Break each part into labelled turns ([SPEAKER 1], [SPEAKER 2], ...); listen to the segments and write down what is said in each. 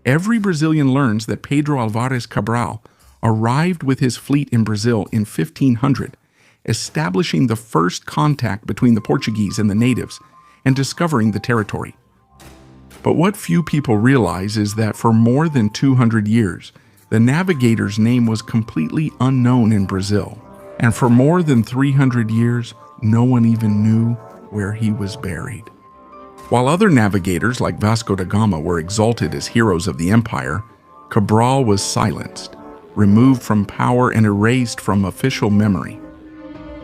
[SPEAKER 1] Every Brazilian learns that Pedro Álvares Cabral arrived with his fleet in Brazil in 1500, establishing the first contact between the Portuguese and the natives and discovering the territory. But what few people realize is that for more than 200 years, the navigator's name was completely unknown in Brazil, and for more than 300 years, no one even knew where he was buried. While other navigators like Vasco da Gama were exalted as heroes of the empire, Cabral was silenced, removed from power and erased from official memory.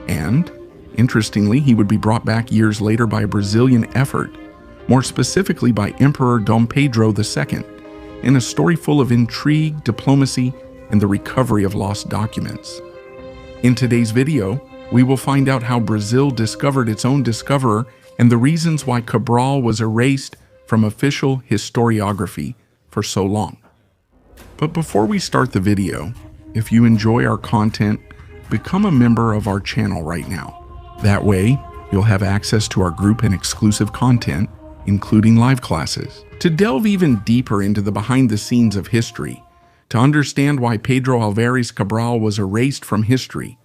[SPEAKER 1] And, interestingly, he would be brought back years later by a Brazilian effort, more specifically by Emperor Dom Pedro II, in a story full of intrigue, diplomacy, and the recovery of lost documents. In today's video, we will find out how Brazil discovered its own discoverer and the reasons why Cabral was erased from official historiography for so long. But before we start the video, if you enjoy our content, become a member of our channel right now. That way, you'll have access to our group and exclusive content, including live classes. To delve even deeper into the behind the scenes of history, to understand why Pedro Álvares Cabral was erased from history,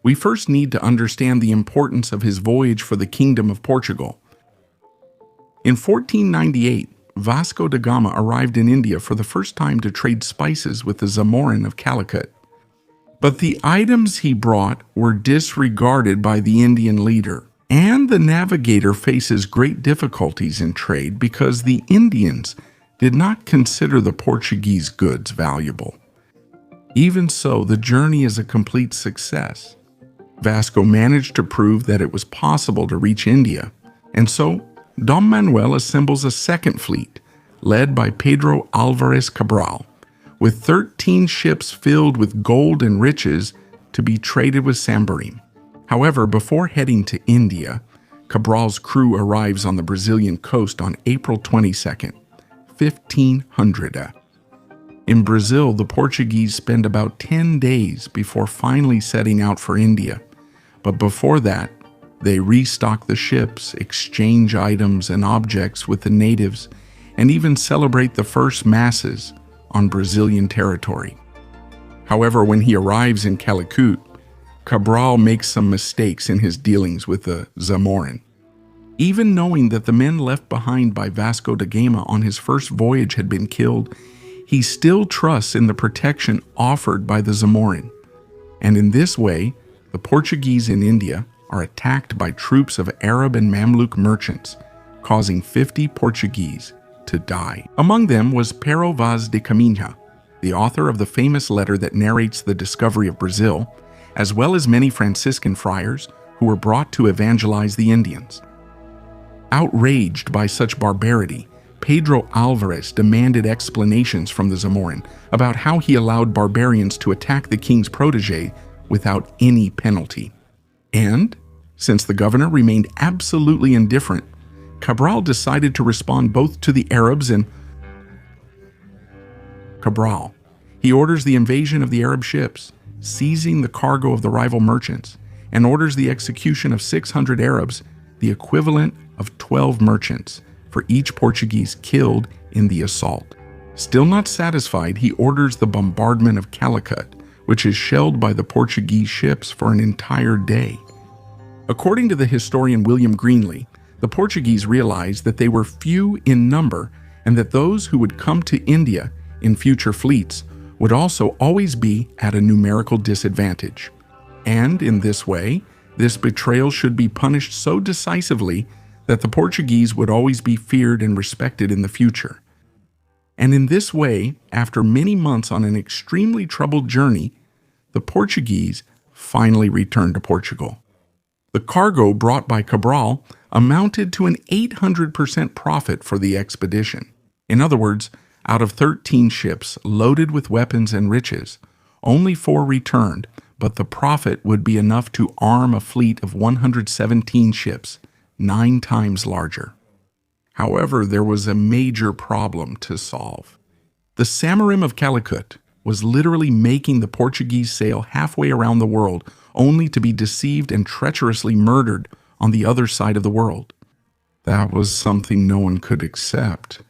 [SPEAKER 1] we first need to understand the importance of his voyage for the Kingdom of Portugal. In 1498, Vasco da Gama arrived in India for the first time to trade spices with the Zamorin of Calicut. But the items he brought were disregarded by the Indian leader, and the navigator faces great difficulties in trade because the Indians did not consider the Portuguese goods valuable. Even so, the journey is a complete success. Vasco managed to prove that it was possible to reach India, and so Dom Manuel assembles a second fleet, led by Pedro Álvares Cabral, with 13 ships filled with gold and riches to be traded with Sambarim. However, before heading to India, Cabral's crew arrives on the Brazilian coast on April 22nd, 1500. In Brazil, the Portuguese spend about 10 days before finally setting out for India. But before that, they restock the ships, exchange items and objects with the natives, and even celebrate the first masses on Brazilian territory. However, when he arrives in Calicut, Cabral makes some mistakes in his dealings with the Zamorin. Even knowing that the men left behind by Vasco da Gama on his first voyage had been killed, he still trusts in the protection offered by the Zamorin. And in this way, the Portuguese in India are attacked by troops of Arab and Mamluk merchants, causing 50 Portuguese to die. Among them was Pero Vaz de Caminha, the author of the famous letter that narrates the discovery of Brazil, as well as many Franciscan friars who were brought to evangelize the Indians. Outraged by such barbarity, Pedro Álvares demanded explanations from the Zamorin about how he allowed barbarians to attack the king's protege without any penalty. And, since the governor remained absolutely indifferent, Cabral decided to respond both to the Arabs and Cabral. He orders the invasion of the Arab ships, seizing the cargo of the rival merchants, and orders the execution of 600 Arabs, the equivalent of 12 merchants, for each Portuguese killed in the assault. Still not satisfied, he orders the bombardment of Calicut, which is shelled by the Portuguese ships for an entire day. According to the historian William Greenlee, the Portuguese realized that they were few in number and that those who would come to India in future fleets would also always be at a numerical disadvantage. And in this way, this betrayal should be punished so decisively that the Portuguese would always be feared and respected in the future. And in this way, after many months on an extremely troubled journey, the Portuguese finally returned to Portugal. The cargo brought by Cabral amounted to an 800% profit for the expedition. In other words, out of 13 ships loaded with weapons and riches, only 4 returned, but the profit would be enough to arm a fleet of 117 ships, 9 times larger. However, there was a major problem to solve. The Sambarim of Calicut was literally making the Portuguese sail halfway around the world, only to be deceived and treacherously murdered on the other side of the world. That was something no one could accept.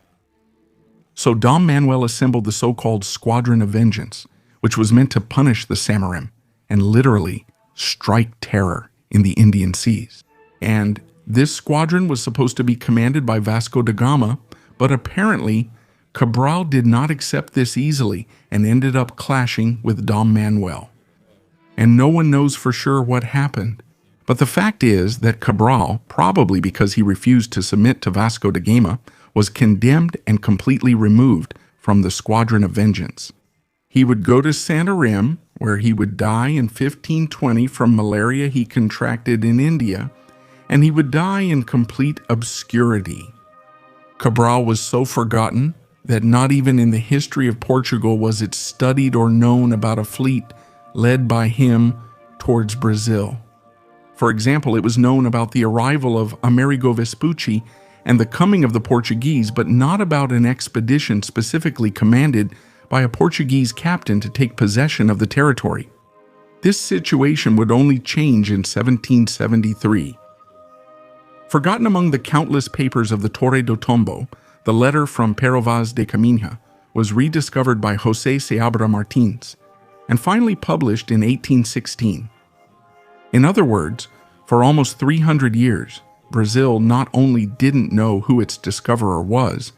[SPEAKER 1] So Dom Manuel assembled the so-called Squadron of Vengeance, which was meant to punish the Samarim and literally strike terror in the Indian seas. And this squadron was supposed to be commanded by Vasco da Gama, but apparently Cabral did not accept this easily and ended up clashing with Dom Manuel. And no one knows for sure what happened. But the fact is that Cabral, probably because he refused to submit to Vasco da Gama, was condemned and completely removed from the Squadron of Vengeance. He would go to Santarém, where he would die in 1520 from malaria he contracted in India, and he would die in complete obscurity. Cabral was so forgotten that not even in the history of Portugal was it studied or known about a fleet led by him towards Brazil. For example, it was known about the arrival of Amerigo Vespucci and the coming of the Portuguese, but not about an expedition specifically commanded by a Portuguese captain to take possession of the territory. This situation would only change in 1773. Forgotten among the countless papers of the Torre do Tombo, the letter from Pero Vaz de Caminha was rediscovered by José Seabra Martins and finally published in 1816. In other words, for almost 300 years, Brazil not only didn't know who its discoverer was,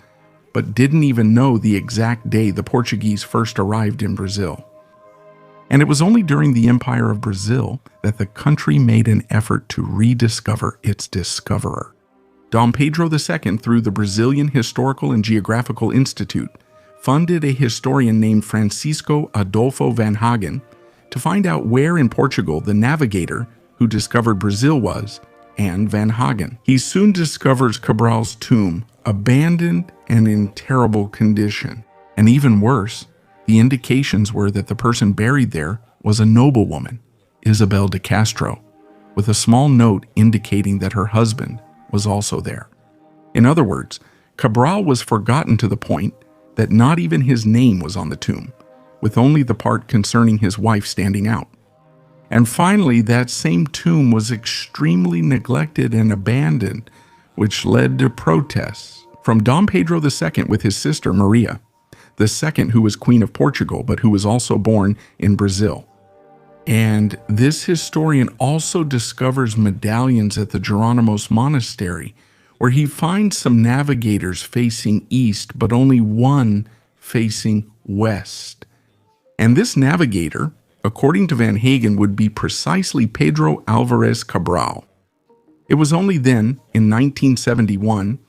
[SPEAKER 1] but didn't even know the exact day the Portuguese first arrived in Brazil. And it was only during the Empire of Brazil that the country made an effort to rediscover its discoverer. Dom Pedro II, through the Brazilian Historical and Geographical Institute, funded a historian named Francisco Adolfo van Hagen to find out where in Portugal the navigator who discovered Brazil was, and Van Hagen. He soon discovers Cabral's tomb, abandoned and in terrible condition. And even worse, the indications were that the person buried there was a noblewoman, Isabel de Castro, with a small note indicating that her husband was also there. In other words, Cabral was forgotten to the point that not even his name was on the tomb, with only the part concerning his wife standing out. And finally, that same tomb was extremely neglected and abandoned, which led to protests from Dom Pedro II with his sister Maria, the second who was Queen of Portugal, but who was also born in Brazil. And this historian also discovers medallions at the Jeronimos Monastery, where he finds some navigators facing east, but only one facing west. And this navigator, according to Van Hagen, would be precisely Pedro Álvares Cabral. It was only then, in 1971,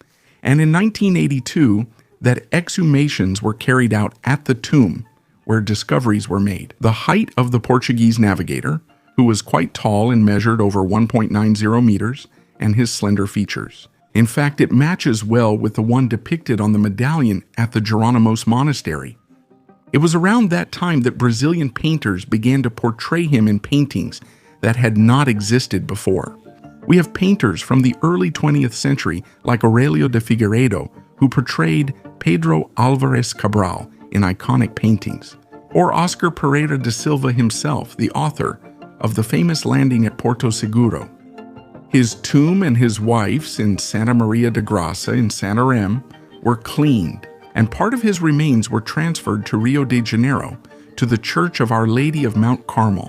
[SPEAKER 1] and in 1982, that exhumations were carried out at the tomb, where discoveries were made. The height of the Portuguese navigator, who was quite tall and measured over 1.90 meters, and his slender features. In fact, it matches well with the one depicted on the medallion at the Jeronimos Monastery. It was around that time that Brazilian painters began to portray him in paintings that had not existed before. We have painters from the early 20th century like Aurelio de Figueiredo, who portrayed Pedro Álvares Cabral in iconic paintings, or Oscar Pereira da Silva himself, the author of the famous landing at Porto Seguro. His tomb and his wife's in Santa Maria de Graça in Santarém were cleaned, and part of his remains were transferred to Rio de Janeiro, to the Church of Our Lady of Mount Carmel,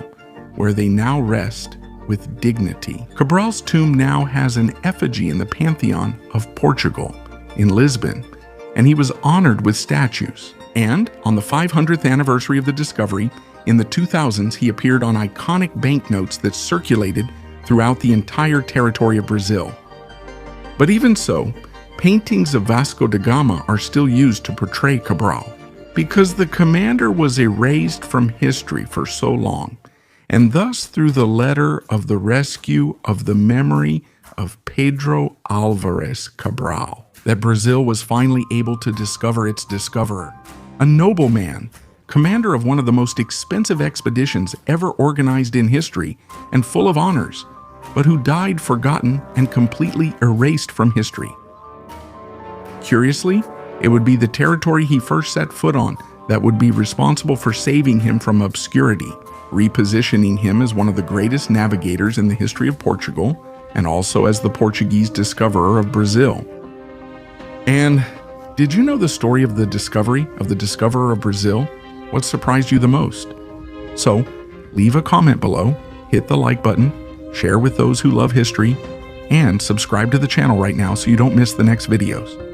[SPEAKER 1] where they now rest with dignity. Cabral's tomb now has an effigy in the Pantheon of Portugal in Lisbon, and he was honored with statues. And on the 500th anniversary of the discovery, in the 2000s, he appeared on iconic banknotes that circulated throughout the entire territory of Brazil. But even so, paintings of Vasco da Gama are still used to portray Cabral, because the commander was erased from history for so long, and thus through the letter of the rescue of the memory of Pedro Álvares Cabral, that Brazil was finally able to discover its discoverer, a nobleman, commander of one of the most expensive expeditions ever organized in history and full of honors, but who died forgotten and completely erased from history. Curiously, it would be the territory he first set foot on that would be responsible for saving him from obscurity, repositioning him as one of the greatest navigators in the history of Portugal, and also as the Portuguese discoverer of Brazil. And Did you know the story of the discovery of the discoverer of Brazil? What surprised you the most? So, leave a comment below, hit the like button, share with those who love history, and subscribe to the channel right now so you don't miss the next videos.